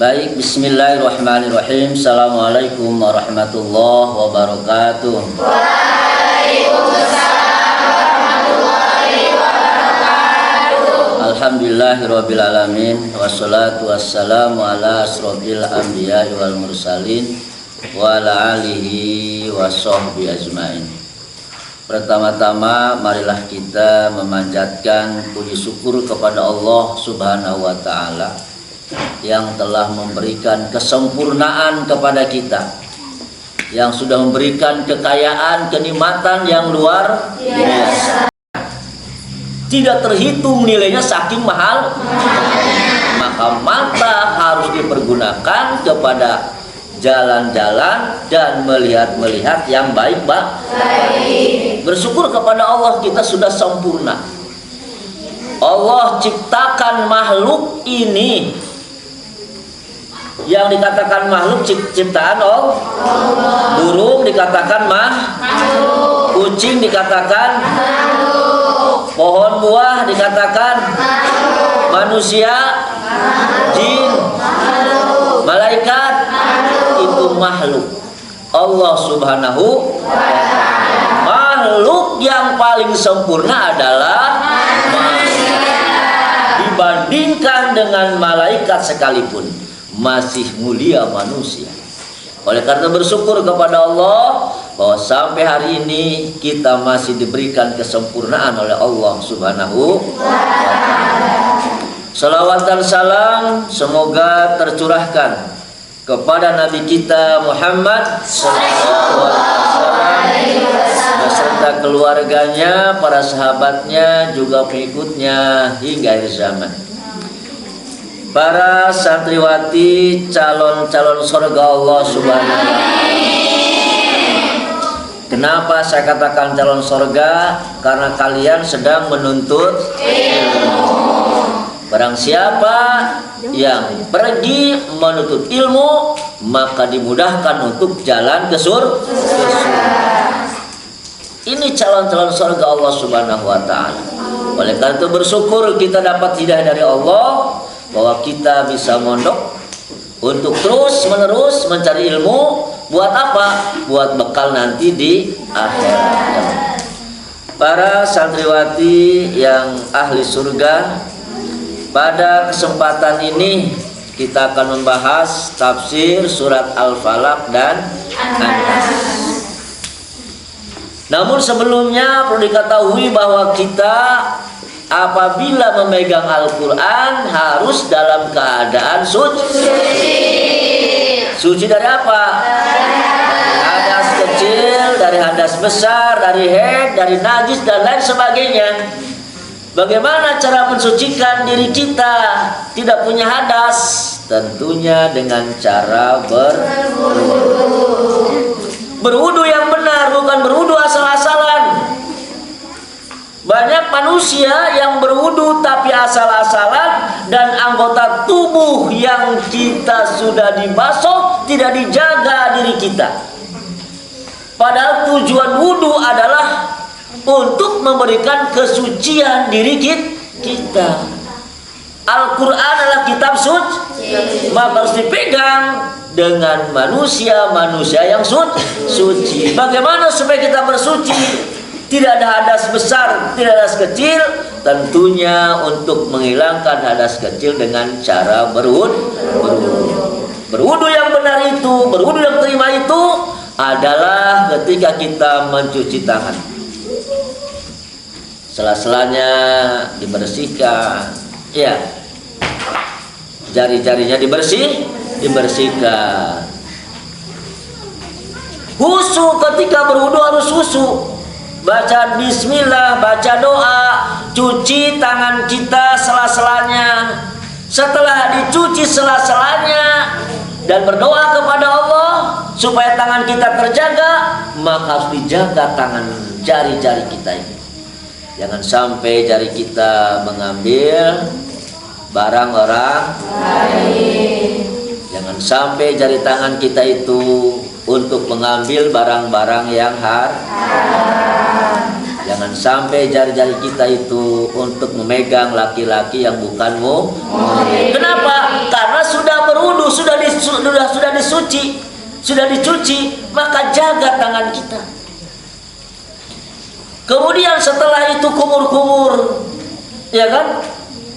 Baik, bismillahirrahmanirrahim. Assalamualaikum warahmatullahi wabarakatuh. Waalaikumsalam warahmatullahi wabarakatuh. Alhamdulillahirabbil alamin, wassalatu wassalamu ala asrofil anbiya'i wal mursalin wa ala alihi washabbihi ajmain. Pertama-tama marilah kita memanjatkan puji syukur kepada Allah Subhanahu wa taala yang telah memberikan kesempurnaan kepada kita, yang sudah memberikan kekayaan, kenikmatan yang luar biasa, tidak terhitung nilainya saking mahal. Maka mata harus dipergunakan kepada jalan-jalan dan melihat-melihat yang baik. Bersyukur kepada Allah, kita sudah sempurna. Allah ciptakan makhluk ini, yang dikatakan makhluk ciptaan Allah. Burung dikatakan makhluk, kucing dikatakan makhluk, pohon buah dikatakan makhluk, manusia, jin, malaikat, itu makhluk Allah Subhanahu wa ta'ala. Makhluk yang paling sempurna adalah manusia. Dibandingkan dengan malaikat sekalipun, masih mulia manusia. Oleh karena bersyukur kepada Allah bahwa sampai hari ini kita masih diberikan kesempurnaan oleh Allah Subhanahu wa ta'ala. Salawat dan salam semoga tercurahkan kepada Nabi kita Muhammad sallallahu alaihi wasallam beserta keluarganya, para sahabatnya, juga pengikutnya hingga akhir zaman. Para santriwati, calon-calon surga Allah Subhanahu wa ta'ala. Kenapa saya katakan calon surga? Karena kalian sedang menuntut ilmu. Barang siapa yang pergi menuntut ilmu, maka dimudahkan untuk jalan ke surga. Ini calon-calon surga Allah Subhanahu wa ta'ala. Oleh karena itu bersyukur kita dapat hidayah dari Allah, bahwa kita bisa mondok untuk terus menerus mencari ilmu. Buat apa? Buat bekal nanti di akhirat. Para santriwati yang ahli surga, pada kesempatan ini kita akan membahas tafsir surat Al-Falaq dan An-Nas. Namun sebelumnya perlu diketahui bahwa kita apabila memegang Al-Quran harus dalam keadaan suci. Suci dari apa? Dari hadas kecil, dari hadas besar, dari haid, dari najis dan lain sebagainya. Bagaimana cara mensucikan diri kita tidak punya hadas? Tentunya dengan cara berwudu yang benar, bukan berwudu asal-asalan. Banyak manusia yang berwudu tapi asal-asalan, dan anggota tubuh yang kita sudah dibasuh tidak dijaga diri kita. Padahal tujuan wudu adalah untuk memberikan kesucian diri kita. Al-Quran adalah kitab suci, maka harus dipegang dengan manusia-manusia yang suci. Bagaimana supaya kita bersuci? Tidak ada hadas besar, tidak ada hadas kecil. Tentunya untuk menghilangkan hadas kecil dengan cara berwudu. Berwudu yang benar itu, berwudu yang terima itu adalah ketika kita mencuci tangan. Sela-selanya dibersihkan, ya, jari-jarinya dibersihkan. Husu ketika berwudu harus husu. Baca bismillah, baca doa, cuci tangan kita sela-selanya. Setelah dicuci sela-selanya dan berdoa kepada Allah supaya tangan kita terjaga, maka harus dijaga tangan jari-jari kita ini. Jangan sampai jari kita mengambil barang orang lain. Jangan sampai jari tangan kita itu untuk mengambil barang-barang yang haram. Jangan sampai jari-jari kita itu untuk memegang laki-laki yang bukan muhrim. Kenapa? karena sudah berwudu, sudah disuci, sudah dicuci, maka jaga tangan kita. Kemudian setelah itu kumur-kumur, ya kan?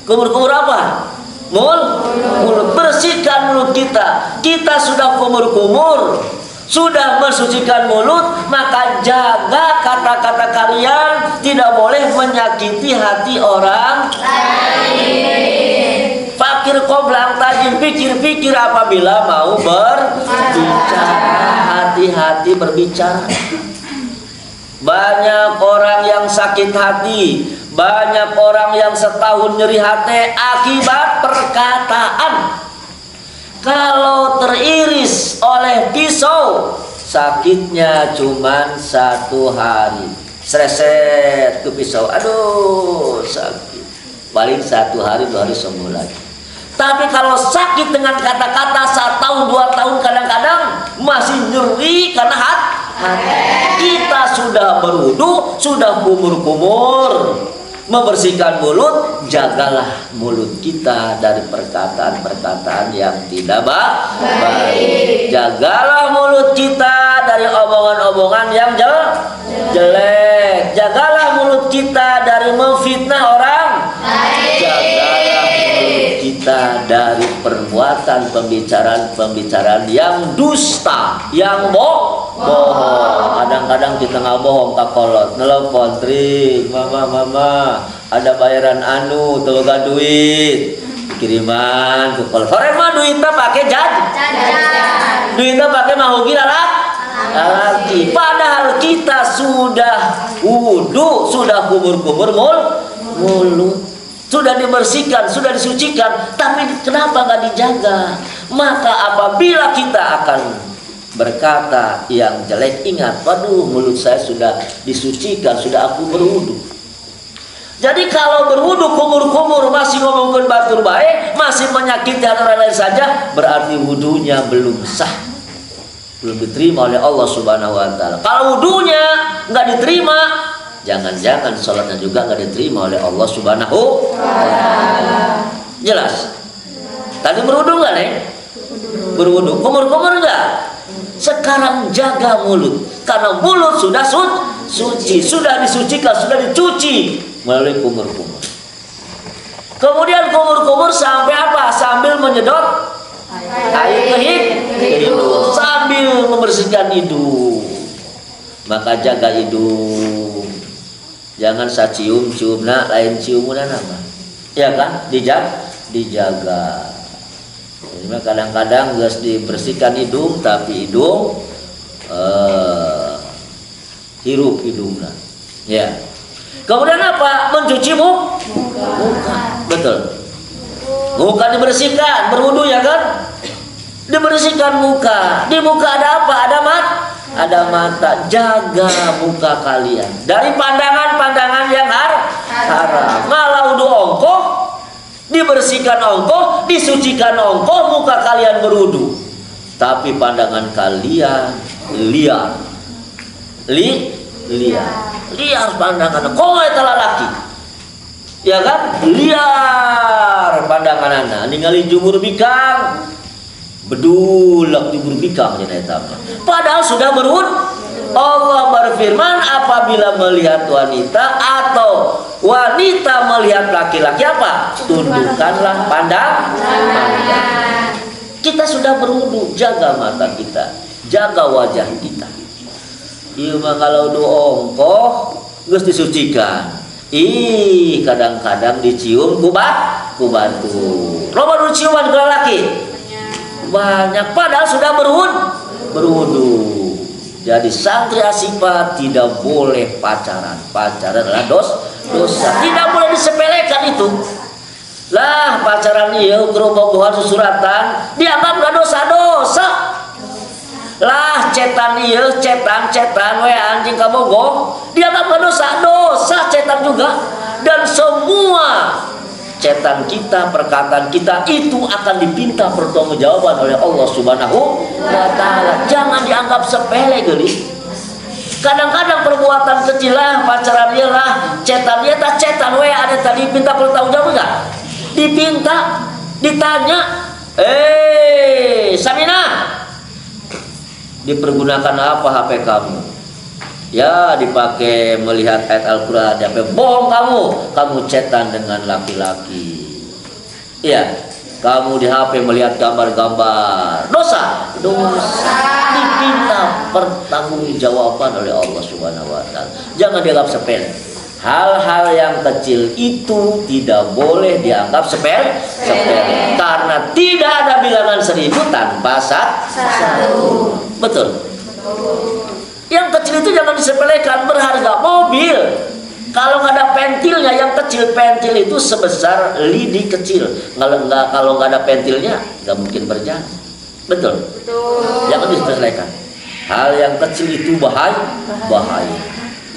Kumur-kumur apa? Mulut. Bersihkan mulut kita. Kita sudah kumur-kumur, sudah mensucikan mulut, maka jaga kata-kata kalian, tidak boleh menyakiti hati orang lain. Fakir qoblang tajin, pikir-pikir apabila mau berbicara. Hati-hati berbicara. Banyak orang yang sakit hati, banyak orang yang setahun nyeri hati akibat perkataan. Kalau teriris oleh pisau, sakitnya cuma 1 hari. Sreset ke pisau, aduh sakit. Paling 1 hari 2 hari sembuh lagi. Tapi kalau sakit dengan kata-kata 1 tahun 2 tahun, kadang-kadang masih nyeri karena hati. Kita sudah berwudu, sudah kumur-kumur, membersihkan mulut, jagalah mulut kita dari perkataan-perkataan yang tidak baik. Jagalah mulut kita dari omongan-omongan yang jelek. Jagalah mulut kita dari memfitnah orang. Jagalah mulut kita dari perbuatan pembicaraan yang dusta, yang bohong. Kadang-kadang kita nggak bohong, tak kolot nelpon trik, mama ada bayaran teluga duit kiriman ke kolot. Sore mah duitnya pakai jajan, duitnya pakai mahugi laki. Padahal kita sudah wudu, sudah kumur-kumur mulut, sudah dibersihkan, sudah disucikan, tapi kenapa nggak dijaga? Maka apabila kita akan berkata yang jelek, ingat, waduh, mulut saya sudah disucikan, sudah aku berwudu. Jadi kalau berwudu kumur-kumur masih ngomongin batur baik, masih menyakiti orang lain saja, berarti wudunya belum sah, belum diterima oleh Allah Subhanahu wa taala. Kalau wudunya nggak diterima, jangan-jangan sholatnya juga nggak diterima oleh Allah Subhanahu wa taala. Jelas? Tadi berwudu nggak, Neng? Berwudu, kumur-kumur nggak? Sekarang jaga mulut, karena mulut sudah suci, sudah disucikan, sudah dicuci melalui kumur-kumur. Kemudian kumur-kumur sampai apa? Sambil menyedot air ke hidung, sambil membersihkan hidung. Maka jaga hidung, jangan cium lain ciuman apa, ya kan? Dijaga. Kadang-kadang harus dibersihkan hidung, tapi hidung hirup hidungnya, ya. Kemudian apa? Mencuci muka. Betul. Muka dibersihkan, berwudu, ya kan? Dibersihkan muka. Di muka ada apa? Ada mata. Jaga muka kalian dari pandangan-pandangan yang haram. Malah wudu ongkoh, dibersihkan ongkoh, disucikan ongkoh, muka kalian berwudu, tapi pandangan kalian liar pandangan. Kok eta lalaki, ya kan? Liar pandangan anak, ningali jumur bikang, bedulak jumur bikang cenah eta. Padahal sudah berwudu. Allah berfirman, apabila melihat wanita atau wanita melihat laki-laki apa? Tundukkanlah pandang. Kita sudah berwudu, jaga mata kita, jaga wajah kita. Iya mah kalau ongkoh geus disucikan. Kadang-kadang dicium ku batu. Loba ciuman ku laki. Banyak, padahal sudah berwudu. Jadi santri asifat tidak boleh pacaran. Pacaran adalah dosa. Tidak boleh disepelekan itu. Lah pacaran iya gerobak susuratan dianggap gak dosa. Lah cetan iya, cetan we anjing kabogoh dianggap gak dosa cetan juga. Dan semua cetan kita, perkataan kita itu akan dipinta pertanggungjawaban oleh Allah Subhanahu wa taala. Jangan dianggap sepele, gelis. Kadang-kadang perbuatan kecil lah, pacaran dia lah, cetan dia tak cetan we ada tadi pinta pertanggungjawaban enggak? Dipinta, ditanya, Samina, dipergunakan apa HP kamu? Ya, dipakai melihat ayat Al-Quran. Ya, bohong kamu chatan dengan laki-laki. Iya, kamu di HP melihat gambar-gambar. Dosa. Diminta pertanggungjawaban oleh Allah Subhanahu wa Ta'ala. Jangan dianggap sepele. Hal-hal yang kecil itu tidak boleh dianggap sepele. Karena tidak ada bilangan 1000 tanpa 1. Betul. Yang kecil itu jangan disepelekan, berharga. Mobil, kalau nggak ada pentilnya, yang kecil, pentil itu sebesar lidi kecil. Kalau nggak ada pentilnya, nggak mungkin berjalan. Betul. Jangan disepelekan. Hal yang kecil itu bahaya.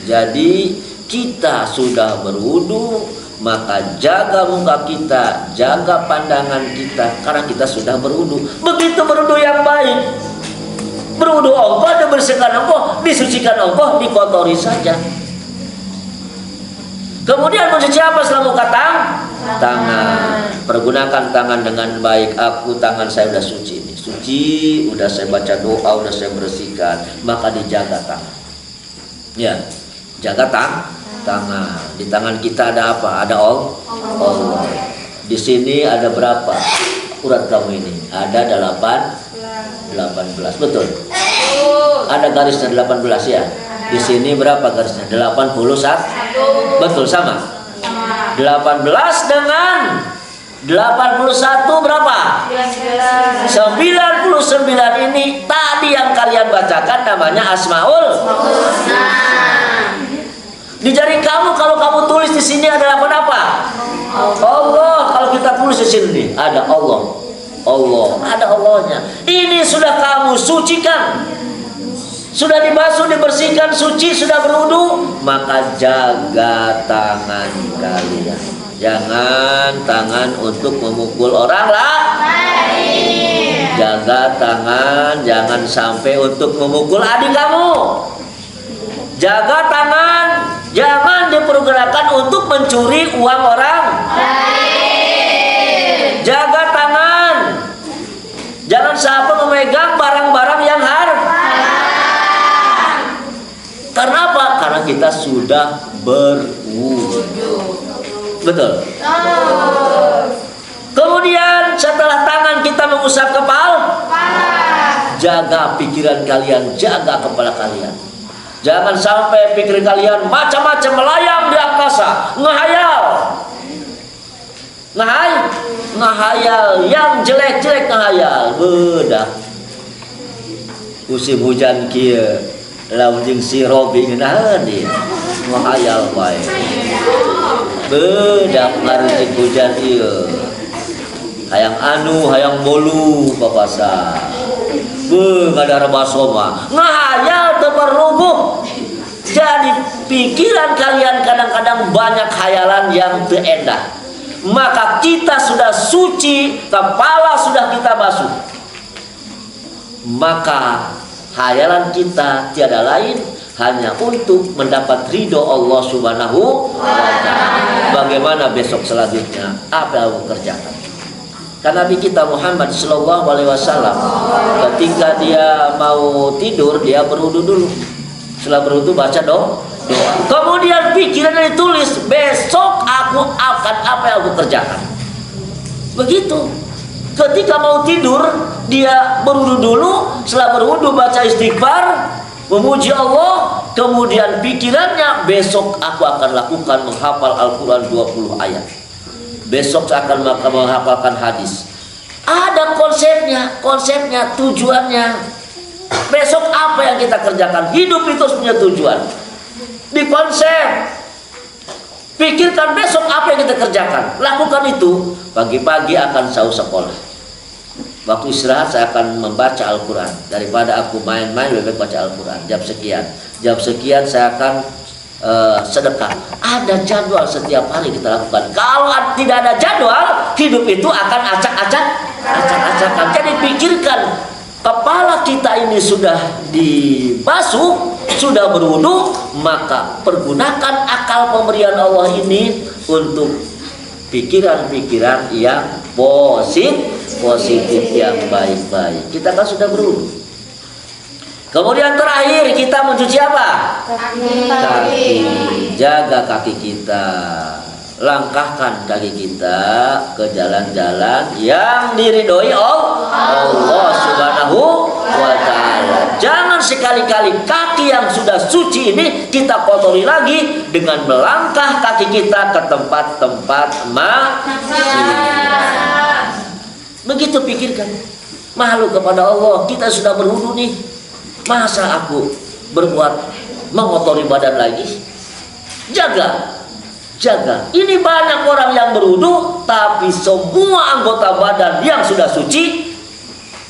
Jadi kita sudah berwudu, maka jaga muka kita, jaga pandangan kita, karena kita sudah berwudu. Begitu berwudu yang baik. Berwudu ongkoh, dibersihkan ongkoh, disucikan ongkoh, dikotori saja. Kemudian mencuci apa setelah muka? Tangan. Pergunakan tangan dengan baik. Tangan saya sudah suci ini. Suci, udah saya baca doa, udah saya bersihkan. Maka dijaga tangan. Ya, jaga tangan. Di tangan kita ada apa? Ada Allah. Di sini ada berapa urat kamu ini? Ada 18, betul. Ada garisnya 18 ya. Di sini berapa garisnya? 81. Betul, sama. 18 dengan 81 berapa? 99 ini tadi yang kalian bacakan namanya Asmaul Husna. Di jari kamu, kalau kamu tulis di sini ada apa? Allah. Kalau kita tulis di sini ada Allah. Ada Allahnya. Ini sudah kamu sucikan, sudah dibasuh, dibersihkan, suci, sudah berwudu, maka jaga tangan kalian. Jangan tangan untuk memukul orang lain. Jaga tangan, jangan sampai untuk memukul adik kamu. Jaga tangan, jangan dipergunakan untuk mencuri uang orang lain. Jaga tangan, jangan sampai memegang barang-barang yang haram. Karena apa? Karena kita sudah berwudu. Betul. Kemudian setelah tangan kita mengusap kepala, jaga pikiran kalian, jaga kepala kalian. Jangan sampai pikiran kalian macam-macam melayang di angkasa, ngahayal yang jelek-jelek, ngahayal bedah. Musim hujan kia laut jeung si Robi ngeunaheun dia ngahayal bae. Bedah ngarutik hujan ieu. Hayang hayang bolu papasa. Ngadara basoma. Ngahayal teu perlubuh. Jadi pikiran kalian kadang-kadang banyak hayalan yang teu endah. Maka kita sudah suci, kepala sudah kita basuh. Maka hayalan kita tiada lain hanya untuk mendapat ridho Allah Subhanahu wa Ta'ala. Bagaimana besok selanjutnya? Apa yang aku kerjakan? Karena Nabi kita Muhammad Sallallahu Alaihi Wasallam ketika dia mau tidur, dia berwudu dulu. Setelah berwudu baca doa. Kemudian pikirannya ditulis, besok aku akan apa yang aku kerjakan. Begitu. Ketika mau tidur, dia berwudu dulu. Setelah berwudu baca istighfar, memuji Allah. Kemudian pikirannya, besok aku akan lakukan menghafal Al-Quran 20 ayat. Besok akan menghafalkan hadis. Ada konsepnya, tujuannya. Besok apa yang kita kerjakan? Hidup itu punya tujuan. Di konsep. Pikirkan besok apa yang kita kerjakan. Lakukan itu. Pagi-pagi akan saya sekolah. Waktu istirahat saya akan membaca Al-Quran. Daripada aku main-main lebih baca Al-Quran. Jam sekian saya akan sedekah. Ada jadwal setiap hari kita lakukan. Kalau tidak ada jadwal, hidup itu akan acak-acakan. Jadi pikirkan, kepala kita ini sudah dibasuh, sudah berwudu, maka pergunakan akal pemberian Allah ini untuk pikiran-pikiran yang positif. positif yang baik-baik. Kita kan sudah berwudu. Kemudian terakhir kita mencuci apa? Kaki. Jaga kaki kita. Langkahkan kaki kita ke jalan-jalan yang diridhoi Allah Subhanahu wa ta'ala. Jangan sekali-kali kaki yang sudah suci ini kita kotori lagi dengan melangkah kaki kita ke tempat-tempat maksiat. Begitu pikirkan. Malu kepada Allah, kita sudah berwudu nih. Masa aku berbuat mengotori badan lagi? Jaga. Ini banyak orang yang berwudu tapi semua anggota badan yang sudah suci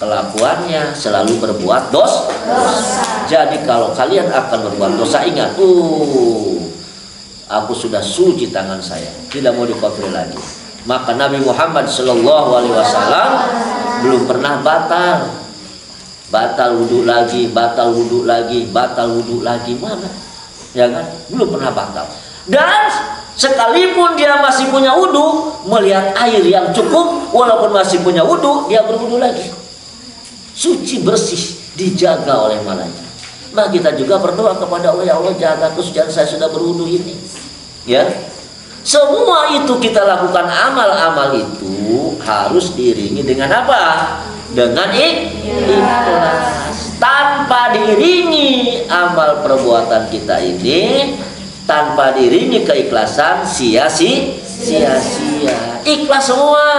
kelakuannya selalu berbuat dosa. Jadi kalau kalian akan berbuat dosa, ingat, aku sudah suci tangan saya, tidak mau dikotori lagi. Maka Nabi Muhammad SAW belum pernah batal wudu lagi, mana? Ya kan? Belum pernah batal. Dan sekalipun dia masih punya wudu, melihat air yang cukup, walaupun masih punya wudu, dia berwudu lagi. Suci, bersih, dijaga oleh malaikat. Maka kita juga berdoa kepada Allah, ya Allah jaga kesucian saya sudah berwudu ini. Ya, semua itu kita lakukan, amal-amal itu harus diiringi dengan apa? Dengan ikhlas. Tanpa diiringi amal perbuatan kita ini, tanpa diiringi keikhlasan, sia-sia. Ikhlas semua,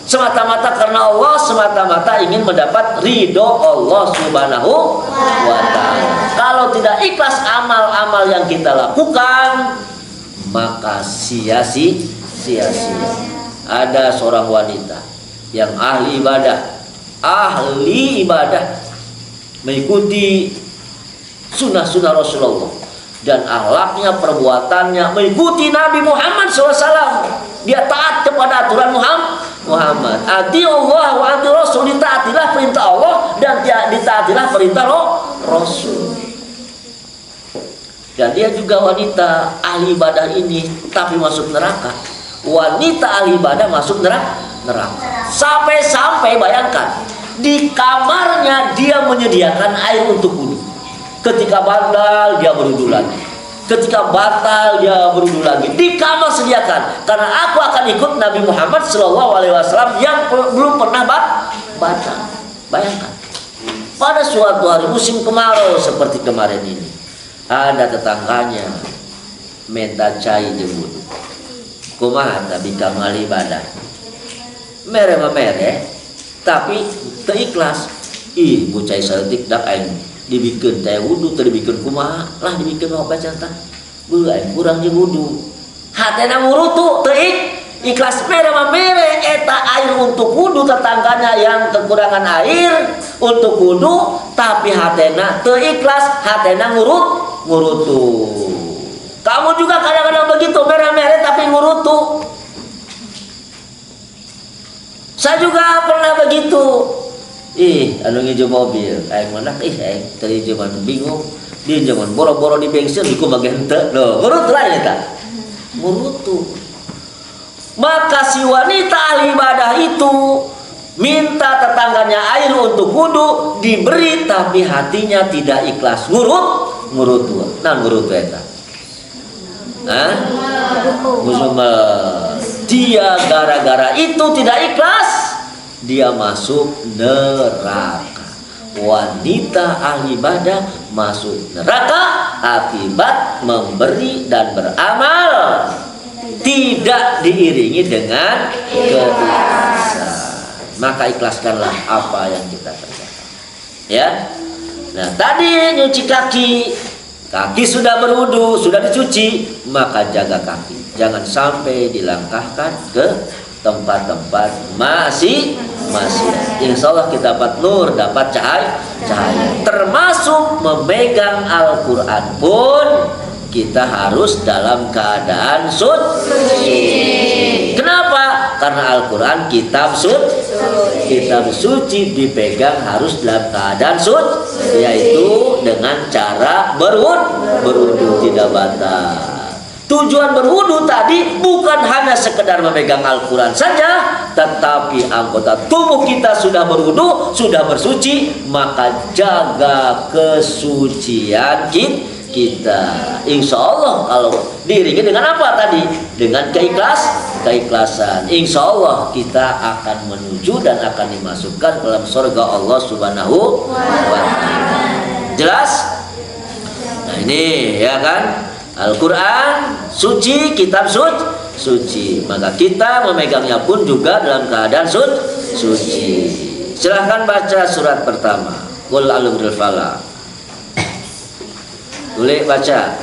semata-mata karena Allah, semata-mata ingin mendapat ridho Allah Subhanahu wa ta'ala. Kalau tidak ikhlas amal-amal yang kita lakukan, maka sia-sia. Ada seorang wanita yang ahli ibadah, mengikuti sunnah-sunnah Rasulullah, dan akhlaknya, perbuatannya mengikuti Nabi Muhammad SAW. Dia taat kepada aturan Muhammad. Ati Allah wa ati Rasul, ditaatilah perintah Allah dan ditaatilah perintah Rasul. Dan dia juga wanita ahli ibadah ini, tapi masuk neraka. Wanita ahli ibadah masuk neraka. Sampai bayangkan, di kamarnya dia menyediakan air untuk wudu. Ketika batal dia berwudu lagi. Ketika batal dia berwudu lagi. Di kamar sediakan. Karena aku akan ikut Nabi Muhammad SAW yang belum pernah batal. Bayangkan. Pada suatu hari musim kemarau seperti kemarin ini, ada tetangganya minta cai di wudu. Kumaha tapi kamal ibadah. Mere tapi teikhlas. Bucai saeutik dak aing dibikin teh wudu, dibikin kumaha lah, dibikin apa cantan aing kurang jeung wudu. Hatena murutu teu ikhlas mere eta air untuk wudu, tetangganya yang kekurangan air untuk wudu, tapi hatena teu ikhlas, hatena ngurutu. Kamu juga kadang-kadang begitu, mere tapi ngurutu. Saya juga pernah begitu. Anu ngijau mobil, aing menak aing tadi zaman bingung, dia zaman boro-boro di bensin di kumaha henteu. Loh, murutu lah eta. Murutu. Maka si wanita ahli ibadah itu minta tetangganya air untuk wudu, diberi tapi hatinya tidak ikhlas. Ngurutu. Nah, ngurutu eta. Dia gara-gara itu tidak ikhlas, dia masuk neraka. Wanita ahli ibadah masuk neraka akibat memberi dan beramal tidak diiringi dengan keikhlasan. Maka ikhlaskanlah apa yang kita kerjakan. Ya. Nah, tadi nyuci kaki sudah berwudu, sudah dicuci, maka jaga kaki. Jangan sampai dilangkahkan ke tempat-tempat maksiat. Insya Allah kita dapat nur, dapat cahaya. Termasuk memegang Al-Quran pun kita harus dalam keadaan suci. Kenapa? Karena Al-Quran kitab suci dipegang harus dalam keadaan suci, yaitu dengan cara berwudu tidak batal. Tujuan berwudu tadi bukan hanya sekedar memegang Al-Quran saja, tetapi anggota tubuh kita sudah berwudu, sudah bersuci, maka jaga kesucian kita. Insya Allah kalau diiringi dengan apa tadi? Dengan keikhlasan. Insya Allah kita akan menuju dan akan dimasukkan dalam surga Allah Subhanahu wa Ta'ala. Jelas? Nah ini ya kan, Al-Quran suci, kitab suci. Maka kita memegangnya pun juga dalam keadaan suci. Silahkan baca surat pertama, Qul a'udzu birabbil falaq. Boleh baca.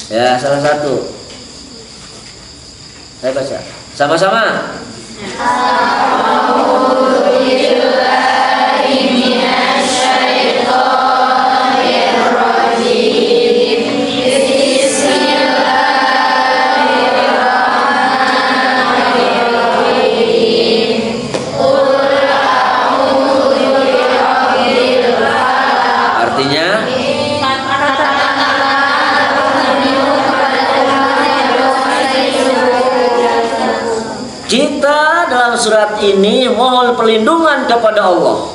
Ya, salah satu. Saya baca. Sama-sama. Artinya kita dalam surat ini mohon perlindungan kepada Allah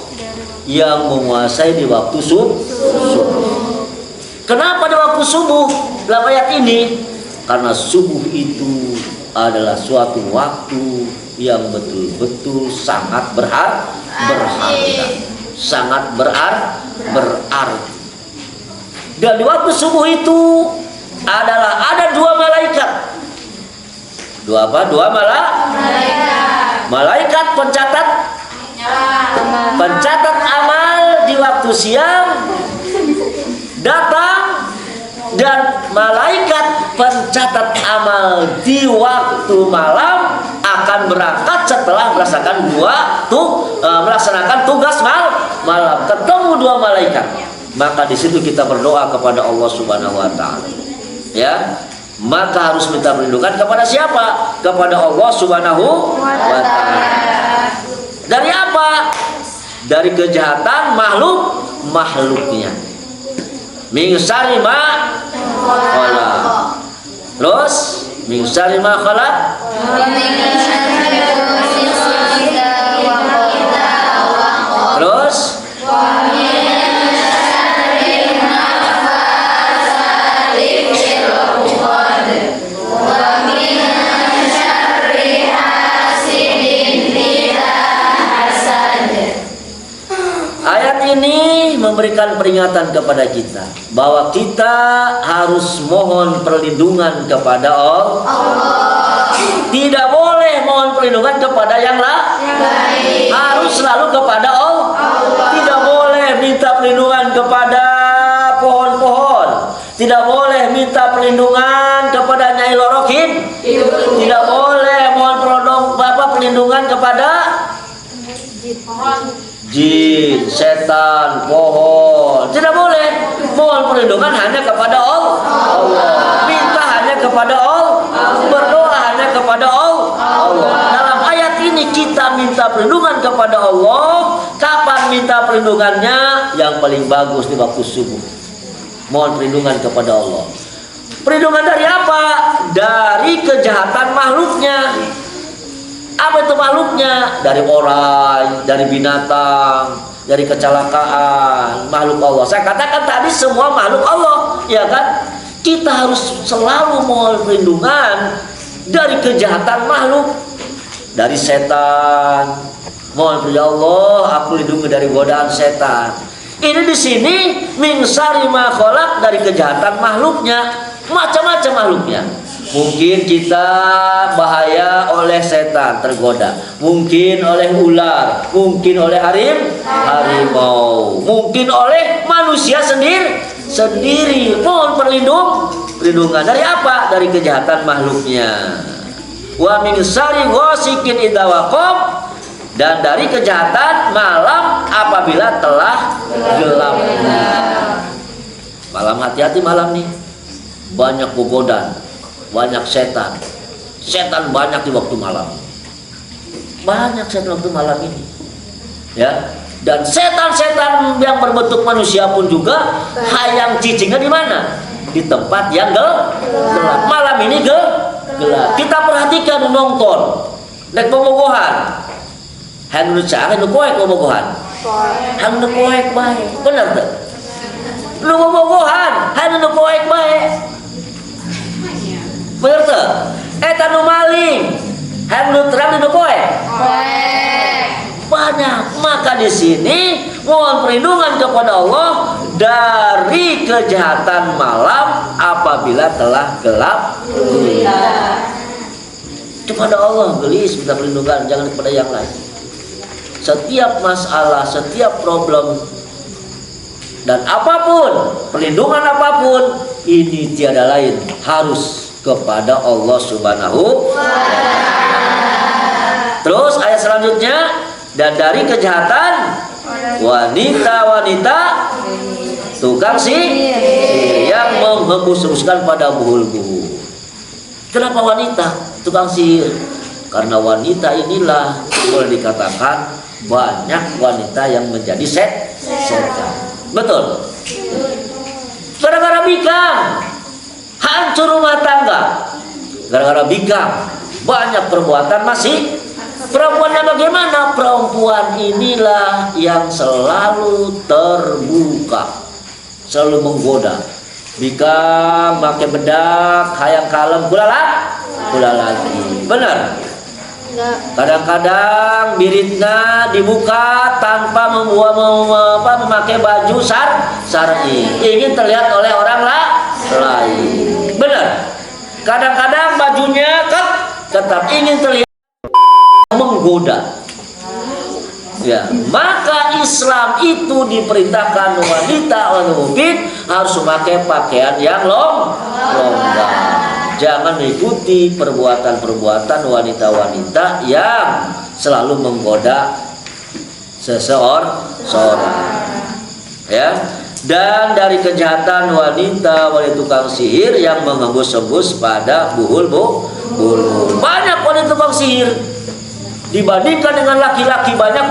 yang menguasai di waktu subuh. Kenapa di waktu subuh dalam ayat ini? Karena subuh itu adalah suatu waktu yang betul-betul sangat berharga, sangat berarti. Dan di waktu subuh itu ada dua malaikat. Dua apa? Dua malaikat pencatat amal di waktu siang datang, dan malaikat pencatat amal di waktu malam akan berangkat setelah melaksanakan tugas malam. Ketemu dua malaikat, maka di situ kita berdoa kepada Allah Subhanahu wa Ta'ala. Ya, maka harus minta perlindungan kepada siapa? Kepada Allah Subhanahu wa Ta'ala. Dari apa? Dari kejahatan makhluknya. Min syarri ma khalaq. Terus min syarri ma khalaq. Terus ini memberikan peringatan kepada kita bahwa kita harus mohon perlindungan kepada Allah. Tidak boleh mohon perlindungan kepada yang lain. Harus selalu kepada Allah. Tidak boleh minta perlindungan kepada pohon-pohon. Tidak boleh minta perlindungan kepada Nyai Lorokin. Tidak boleh mohon perlindungan kepada jin, setan, pohon. Tidak boleh. Mohon perlindungan hanya kepada Allah. Minta hanya kepada Allah. Berdoa hanya kepada Allah. Dalam ayat ini kita minta perlindungan kepada Allah. Kapan minta perlindungannya? Yang paling bagus di waktu subuh. Mohon perlindungan kepada Allah. Perlindungan dari apa? Dari kejahatan makhluknya. Apa itu makhluknya? Dari orang, dari binatang, dari kecelakaan, makhluk Allah. Saya katakan tadi semua makhluk Allah, ya kan? Kita harus selalu mohon perlindungan dari kejahatan makhluk, dari setan. Mohon ya Allah, aku lindungi dari godaan setan. Ini di sini min syarri ma khalaq, dari kejahatan makhluknya, macam-macam makhluknya. Mungkin kita bahaya oleh setan, tergoda. Mungkin oleh ular, mungkin oleh harimau, mungkin oleh manusia sendiri. Mohon perlindungan dari apa? Dari kejahatan makhluknya. Wa min syarri ghasikin idza waqab, dan dari kejahatan malam apabila telah gelap. Malam, hati-hati malam nih. Banyak gogodan, banyak setan banyak di waktu malam. Banyak setan waktu malam ini, ya. Dan setan-setan yang berbentuk manusia pun juga hayang cicingnya di mana? Di tempat yang gelap. Malam ini gelap. Kita perhatikan nonton, Nek bobogohan. Han nu cah nu koek bobogohan. Han nu koek bae. Bener teu? Nu bobogohan, han nu koek bae. Bener teu? Eta nu maling, han nu terang nu koek. Banyak. Maka di sini mohon perlindungan kepada Allah dari kejahatan malam apabila telah gelap gulita. Kepada Allah gelis minta perlindungan, jangan kepada yang lain. Setiap masalah, setiap problem dan apapun, perlindungan apapun, ini tiada lain harus kepada Allah Subhanahu wa Ta'ala. Terus ayat selanjutnya, dan dari kejahatan wanita-wanita tukang sihir yang menghembus-hembuskan pada buhul-buhul. Kenapa wanita tukang sihir? Karena wanita inilah boleh dikatakan banyak wanita yang menjadi setan. Betul. Gara-gara bikang hancur rumah tangga. Gara-gara bikang banyak perbuatan masih. Perempuannya bagaimana? Perempuan inilah yang selalu terbuka, selalu menggoda. Bikang pakai bedak, hayang kalem, kula lagi. Benar? Kadang-kadang biritna dibuka tanpa memakai baju syar'i, ingin terlihat oleh orang lain. Benar? Kadang-kadang bajunya tetap ingin terlihat, menggoda. Ya, maka Islam itu diperintahkan wanita mukmin harus memakai pakaian yang longgar. Jangan mengikuti perbuatan-perbuatan wanita-wanita yang selalu menggoda seseorang. Ya. Dan dari kejahatan wanita tukang sihir yang menghembus-hembus pada buhul. Banyak wanita tukang sihir. Dibandingkan dengan laki-laki banyak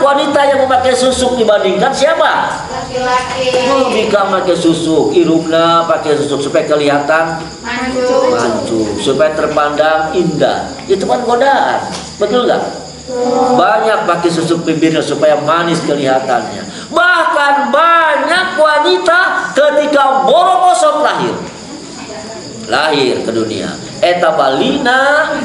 wanita yang memakai susuk dibandingkan siapa? Laki-laki. Jika memakai susuk, irungna pakai susuk supaya kelihatan mancung, supaya terpandang indah. Itu kan godaan, betul nggak? Banyak pakai susuk bibirnya supaya manis kelihatannya. Bahkan banyak wanita ketika borokosot lahir ke dunia. Eta balina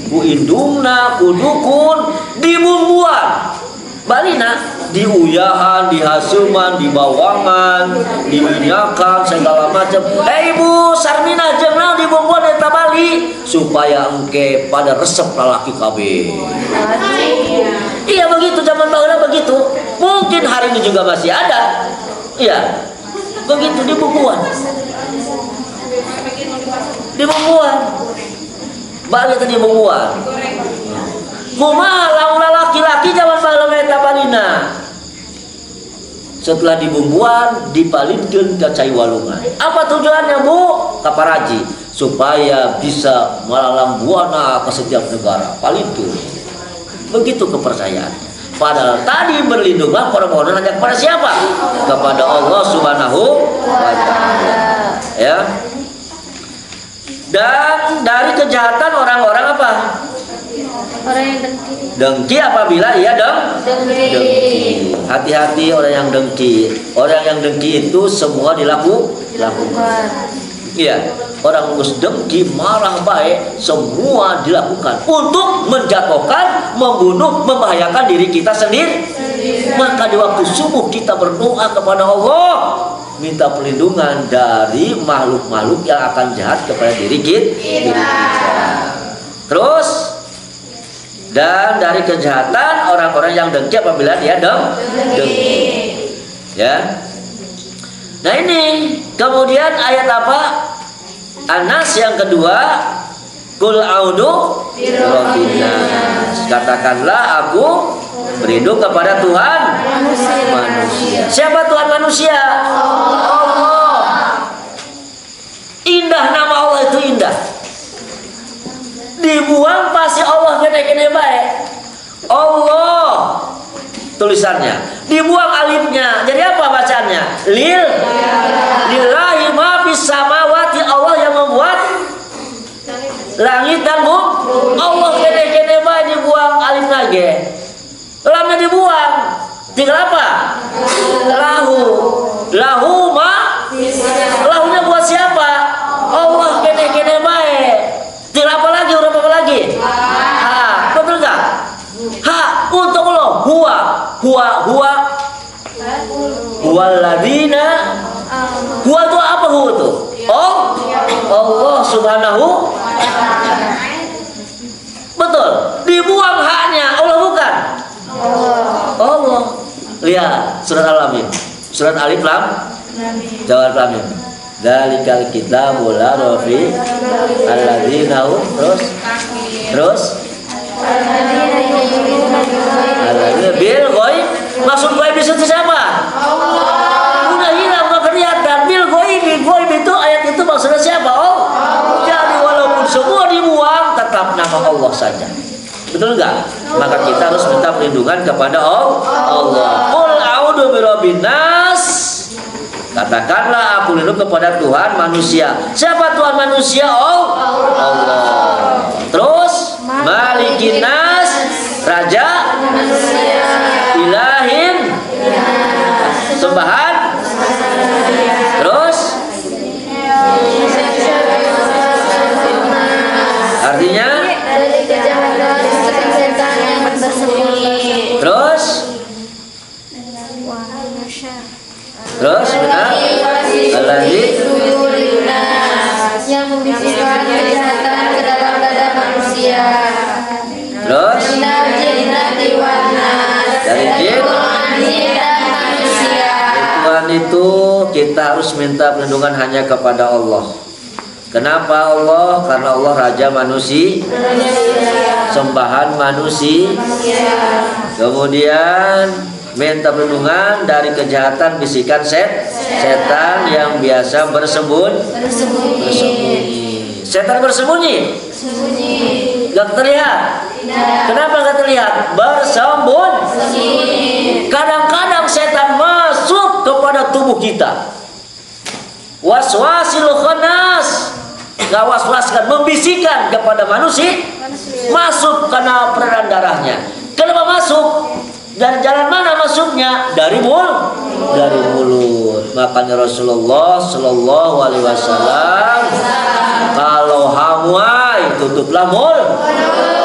ku indungna ku dukun dibumbuan. Balina diuyahan, dihasuman, dibawangan, diminyakan segala macam. Ibu Sarmina jenal dibumbuan eta Bali supaya engke pada resep lalaki kabeh. Iya begitu, zaman baheula begitu. Mungkin hari ini juga masih ada. Iya. Begitu dibumbuan. Bali tadi dibumbuan. Kumaha lamun laki-laki zaman baheula eta balina. Setelah dibumbuan dipalintkeun ka cai walungan. Apa tujuannya, Bu? Kaparaji supaya bisa melalang buana ke setiap negara. Palintkeun. Begitu kepercayaannya. Padahal tadi berlindunglah permohonan hanya kepada siapa? Kepada Allah Subhanahu wa Ta'ala. Ya. Dan dari kejahatan orang-orang apa? Orang yang dengki apabila ia dengki. Hati-hati orang yang dengki. Orang yang dengki itu semua dilakukan. Iya, orang mus dengki, marah baik, semua dilakukan untuk menjatuhkan, membunuh, membahayakan diri kita sendiri. Maka di waktu subuh kita berdoa kepada Allah, minta perlindungan dari makhluk-makhluk yang akan jahat kepada diri kita. Terus, dan dari kejahatan orang-orang yang dengki apabila dia dengki. Ya. Nah ini kemudian ayat apa? An-Nas yang kedua, Qul a'udzu birabbinas. Katakanlah aku berlindung kepada Tuhan manusia. Siapa Tuhan manusia? Allah. Indah nama Allah itu indah. Dibuang pasti Allah gede-gede baik. Allah tulisannya. Dibuang alifnya. Jadi apa bacanya? Lillahi ma fis samawati. Allah yang membuat langit dan bumi. Allah tinggal apa? Lahu. Lahu ma. Lahunya buat siapa? Allah kene-kene baik. Tinggal apa lagi? Huruf apa lagi? Ha. Betul nggak? Ha untuk Allah. Huwa. Huwaladina. Huwa itu apa huwa itu? Oh, Allah subhanahu. Betul. Dibuang haknya. Allah bukan? Allah. Lihat surat Al-Amin. Surat Alif Lam. Jawab Al-Amin. Dzalikal kitabul la raiba alladzina terus alladzina bil ghaib. Maksud ghaib itu siapa? Allah. Udah hilang, udah kelihatan. Bil ghaib itu ayat itu maksudnya siapa? Oh. Jadi walaupun semua dibuang, tetap nama Allah saja. Betul enggak? Maka kita harus minta perlindungan kepada Allah. Qul a'udzu birabbin nas. Katakanlah aku lindung kepada Tuhan manusia. Siapa Tuhan manusia? Allah. Terus Malikin nas, Raja manusia. Ilahin sembahan. Terus artinya terus benar Alladzi yang membisikkan kejahatan ke dalam dada manusia. Terus dari jin dan manusia. Tuhan itu kita harus minta perlindungan hanya kepada Allah. Kenapa Allah? Karena Allah Raja manusia, sembahan manusia. Kemudian minta perlindungan dari kejahatan bisikan setan yang biasa bersembunyi. Setan bersembunyi? Gak terlihat? Kenapa gak terlihat? Bersembunyi. Kadang-kadang setan masuk kepada tubuh kita. Waswasil khannas, ngawaswaskan, membisikkan kepada manusia. Masuk karena peredaran darahnya. Kenapa masuk? Dan jalan mana masuknya? Dari mulut. Dari mulut. Makanya Rasulullah Shallallahu Alaihi Wasallam kalau hamuai tutuplah mulut.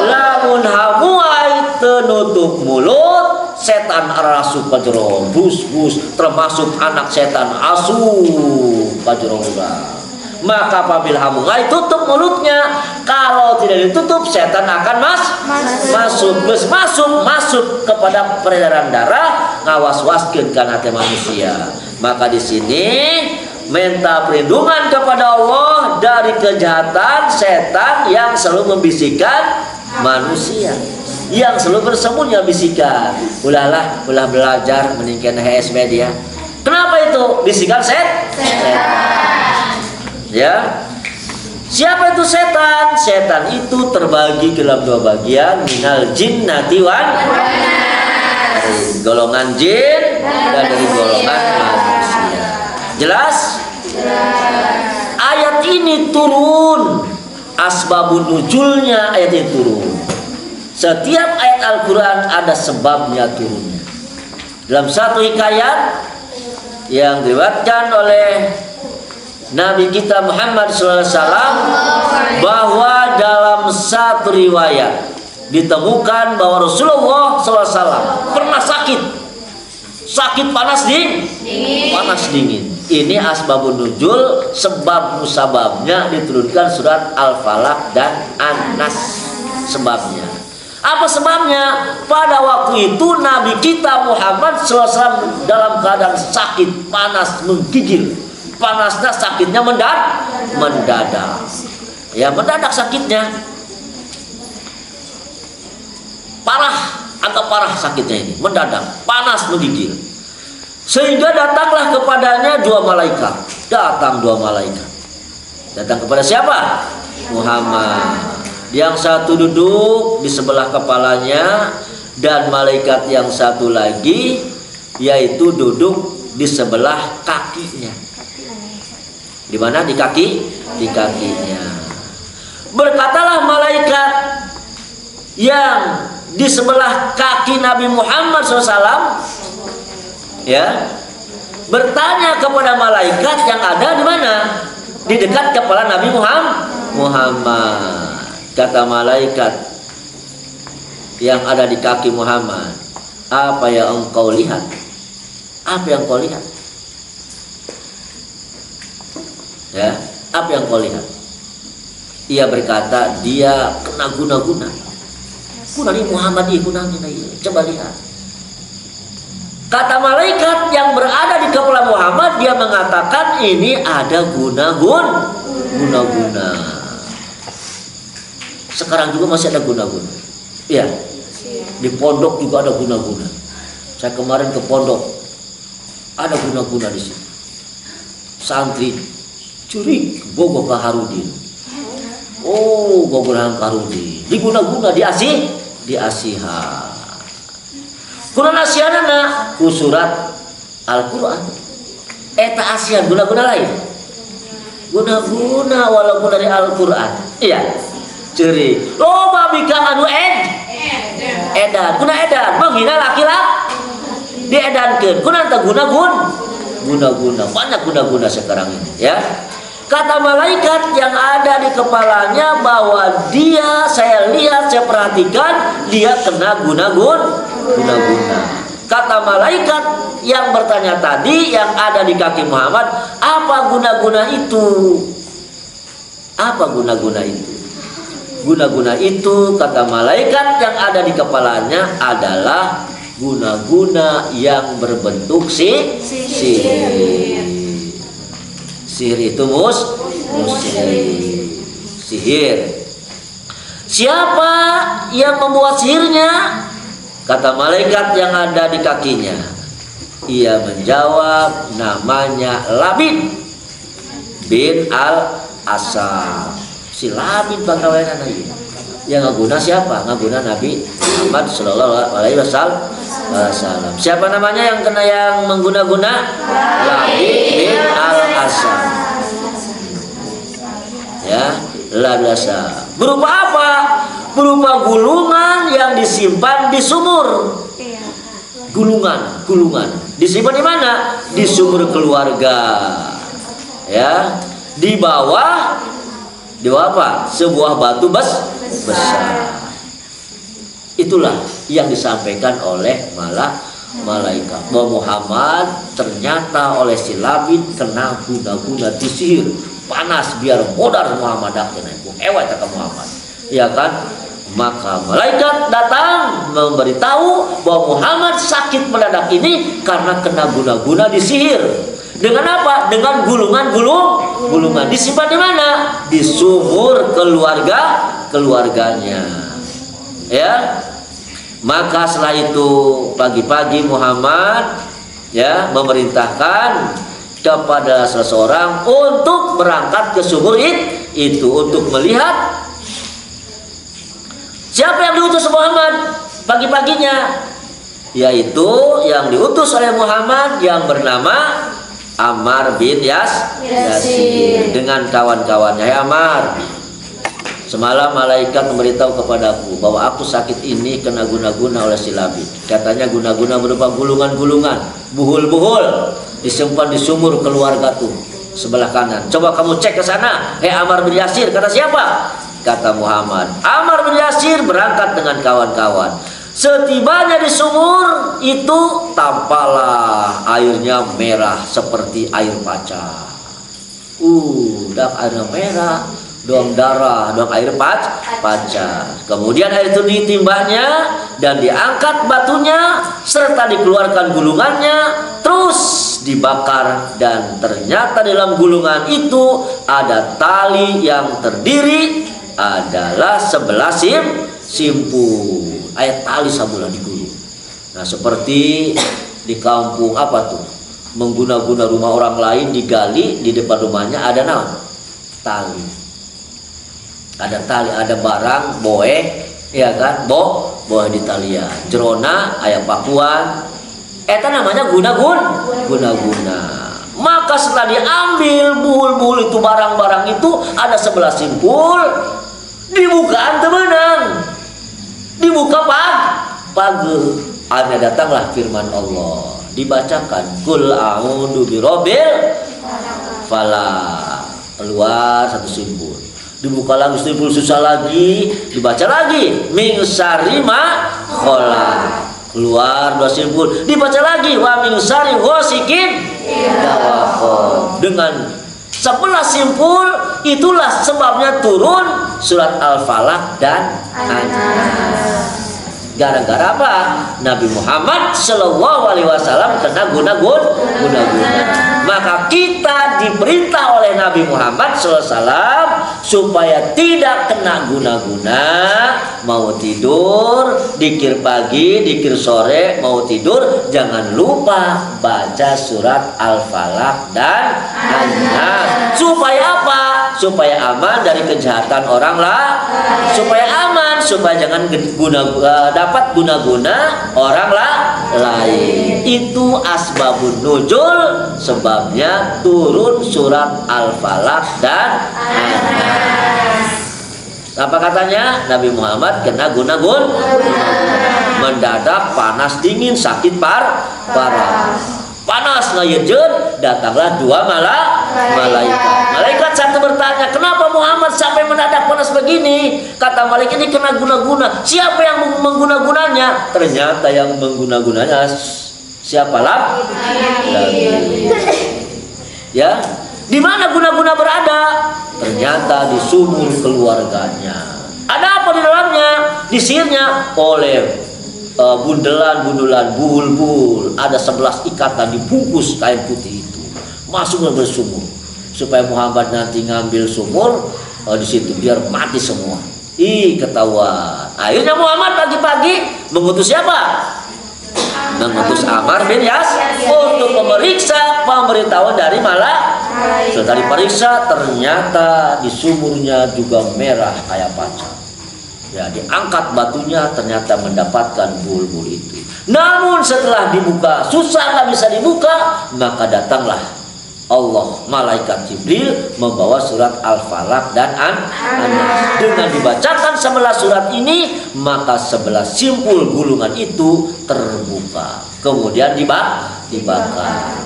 Lamun hamuai tenutup mulut, setan arasu pajero bus termasuk anak setan asu pajero. Maka apabila hamuai tutup mulutnya, kalau tidak ditutup setan akan masuk kepada peredaran darah, ngawas-waskeun kana hati manusia. Maka di sini minta perlindungan kepada Allah dari kejahatan setan yang selalu membisikkan manusia, yang selalu bersembunyi bisikan. Ulah belajar meningkat HS media. Kenapa itu? Bisikan setan. Ya, siapa itu setan? Setan itu terbagi ke dalam dua bagian, minal jinnati wan, dari golongan jin dan dari golongan manusia. Jelas? Ayat ini turun, asbabun nuzulnya ayat ini turun. Setiap ayat Al-Quran ada sebabnya turunnya. Dalam satu hikayat yang diriwayatkan oleh Nabi kita Muhammad SAW, bahwa dalam satu riwayat ditemukan bahwa Rasulullah SAW pernah sakit panas dingin. Ini asbabun nuzul, sebab musababnya diturunkan surat Al-Falaq dan An-Nas. Sebabnya apa? Sebabnya pada waktu itu Nabi kita Muhammad SAW dalam keadaan sakit panas menggigil. Panasnya, sakitnya mendadak. Ya, mendadak sakitnya. Agak parah sakitnya ini, mendadak, panas menggigil. Sehingga datanglah kepadanya dua malaikat. Datang kepada siapa? Muhammad. Yang satu duduk di sebelah kepalanya, dan malaikat yang satu lagi yaitu duduk di sebelah kakinya. Di mana? Di kakinya. Berkatalah malaikat yang di sebelah kaki Nabi Muhammad SAW, ya, bertanya kepada malaikat yang ada di mana? Di dekat kepala Nabi Muhammad. Kata malaikat yang ada di kaki Muhammad, apa yang engkau lihat? Apa yang kau lihat? Ya, apa yang kau lihat? Ia berkata, dia kena guna-guna. Guna ni Muhammad ini gunanya, coba lihat. Kata malaikat yang berada di kepala Muhammad, dia mengatakan ini ada guna-guna. Sekarang juga masih ada guna-guna. Iya. Di pondok juga ada guna-guna. Saya kemarin ke pondok, ada guna-guna di situ. Santri curi bogo ke Harudin. Oh, bogo Harudin. Di guna-guna di asihan. Kuna nasihanana ku surat Al-Qur'an. Eta asihan guna-guna lain. Guna-guna walaupun dari Al-Qur'an. Iya. Ceri. Loba bika anu edan. Kuna edan menghina laki-laki. Diedankeun. Kuna teh guna-guna. Banyak guna-guna sekarang ini, ya. Kata malaikat yang ada di kepalanya bahwa dia, saya lihat, saya perhatikan, dia kena guna-guna. Kata malaikat yang bertanya tadi yang ada di kaki Muhammad, apa guna-guna itu? Apa guna-guna itu? Guna-guna itu, kata malaikat yang ada di kepalanya adalah guna-guna yang berbentuk sihir. Sihir itu sihir. Siapa yang membuat sihirnya? Kata malaikat yang ada di kakinya. Ia menjawab, namanya Labid bin Al-Asam. Si Labid bakalan aja. Yang ngaguna siapa? Ngaguna Nabi Muhammad Sallallahu Alaihi Wasallam. Siapa namanya yang kena yang mengguna-guna? Labid bin Al-Asam. Ya, Labid Asam. Berupa apa? Berupa gulungan yang disimpan di sumur. Gulungan. Disimpan di mana? Di sumur keluarga. Ya, di bawah apa? Sebuah batu besar. Itulah yang disampaikan oleh malaikat bahwa Muhammad ternyata oleh si Labid kena guna-guna disihir. Panas biar modar Muhammad akhirnya. Ewat ke Muhammad. Ya kan? Maka malaikat datang memberitahu bahwa Muhammad sakit mendadak ini karena kena guna-guna disihir. Dengan apa? Dengan gulungan. Disimpan di mana? Di sumur keluarganya. Ya. Maka setelah itu pagi-pagi Muhammad ya memerintahkan kepada seseorang untuk berangkat ke sumur itu untuk melihat siapa yang diutus Muhammad pagi-paginya, yaitu yang diutus oleh Muhammad yang bernama Ammar bin Yasir dengan kawan-kawannya. Hai Ammar, semalam malaikat memberitahu kepadaku bahwa aku sakit ini kena guna-guna oleh si Labid. Katanya guna-guna berupa gulungan-gulungan, buhul-buhul disimpan di sumur keluarga tuh sebelah kanan. Coba kamu cek ke sana. Hei Ammar bin Yasir. Kata siapa? Kata Muhammad. Ammar bin Yasir berangkat dengan kawan-kawan. Setibanya di sumur itu tampaklah airnya merah seperti air paca. Dan airnya merah, doang darah, doang air paca. Kemudian air itu ditimbahnya dan diangkat batunya serta dikeluarkan gulungannya, terus dibakar dan ternyata dalam gulungan itu ada tali yang terdiri adalah 11 simpul. Ayat tali samula digulung. Nah, seperti di kampung apa tuh? Mengguna-guna rumah orang lain digali, di depan rumahnya ada naon? Tali. Ada tali, ada barang boe, ya kan? Boe di talian. Jerona aya pakuan. Eta namanya guna-guna. Maka setelah diambil buhul-buhul itu, barang-barang itu ada 11 simpul, dibukaan temenang. Dibuka pagi. Akhirnya datanglah firman Allah. dibacakan kul a'udzu birabbil falaq, keluar satu simpul, dibuka lagi simpul susah lagi, dibaca lagi min syarri ma khalaq, keluar dua simpul, dibaca lagi wa min syarri ghasikin idza waqab. Dengan 11 simpul itulah sebabnya turun surat Al-Falaq dan An-Nas. Gara-gara apa? Nabi Muhammad Shallallahu Alaihi Wasallam kena guna-guna. Maka kita diperintah oleh Nabi Muhammad Sallallahu Alaihi Wasallam supaya tidak kena guna-guna. Mau tidur, dikir pagi, dikir sore, mau tidur, jangan lupa baca surat Al-Falaq dan An-Nas. Supaya apa? Supaya aman dari kejahatan orang lah. Supaya aman, supaya jangan dapat guna-guna orang lain. Itu asbabun nuzul, sebabnya turun surat Al-Falaq dan An-Nas. Apa katanya? Nabi Muhammad kena guna-guna, mendadak panas dingin, sakit parah. Panas ngayejeun, datanglah dua malaikat. Malaikat satu bertanya, kenapa Muhammad sampai mendadak panas begini? Kata malaikat, ini kena guna-guna. Siapa yang mengguna-gunanya? Ternyata yang mengguna-gunanya siapa? Ya, di mana guna-guna berada? Ternyata di sumur keluarganya. Ada apa di dalamnya? Disihirnya oleh bundelan-bundelan, bul-bul, ada 11 ikatan dibungkus kain putih itu, masuk ke sumur supaya Muhammad nanti ngambil sumur di situ biar mati semua. Ketahuan. Akhirnya Muhammad pagi-pagi mengutus siapa? Mengutus Ammar bin Yasir untuk memeriksa pemberitahuan dari malaikat. Setelah diperiksa, ternyata di sumurnya juga merah kayak pacar. Ya, diangkat batunya, ternyata mendapatkan bul-bul itu. Namun setelah dibuka susah, nggak bisa dibuka, maka datanglah Allah, malaikat Jibril membawa surat Al-Falaq dan An-Nas. Dengan dibacakan 11 surat ini, maka 11 simpul gulungan itu terbuka, kemudian dibakar.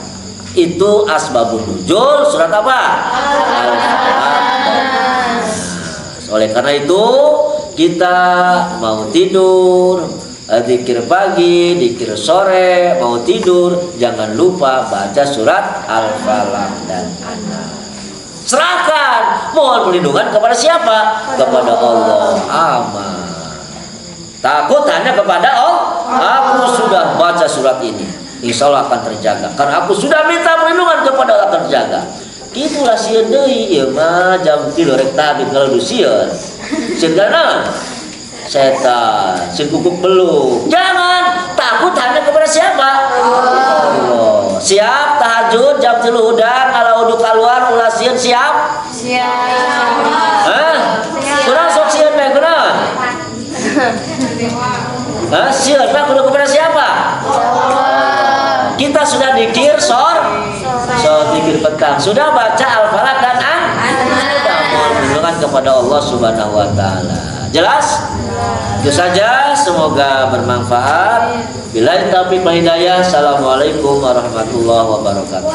Itu asbabun nuzul surat apa? Al-Falaq. Oleh karena itu kita mau tidur, zikir pagi, zikir sore, mau tidur, jangan lupa baca surat Al-Falaq dan An-Nas. Serahkan, mohon perlindungan kepada siapa? Kepada Allah. Aman. Takut hanya kepada Allah. Aku sudah baca surat ini, insya Allah akan terjaga. Karena aku sudah minta perlindungan kepada Allah, terjaga. Itulah sieun deui ieu mah jam 3 rek tabit kalau sieun. Sieun kana setan, sieun kukuk beluk. Jangan takut hanya kepada siapa? Allah. Siap tahajud jam 3 udah kalau udah keluar ulah sieun siap? Siap. Kurang sok sieun bae kurang. Sieun mah kudu kepada siapa? Allah. Kita sudah dikir dikir petang, sudah baca Al-Falaq dan sudah mohon perlindungan kepada Allah Subhanahu wa taala. Jelas? Itu saja, semoga bermanfaat. Billahi taufiq wal hidayah. Assalamualaikum warahmatullahi wabarakatuh.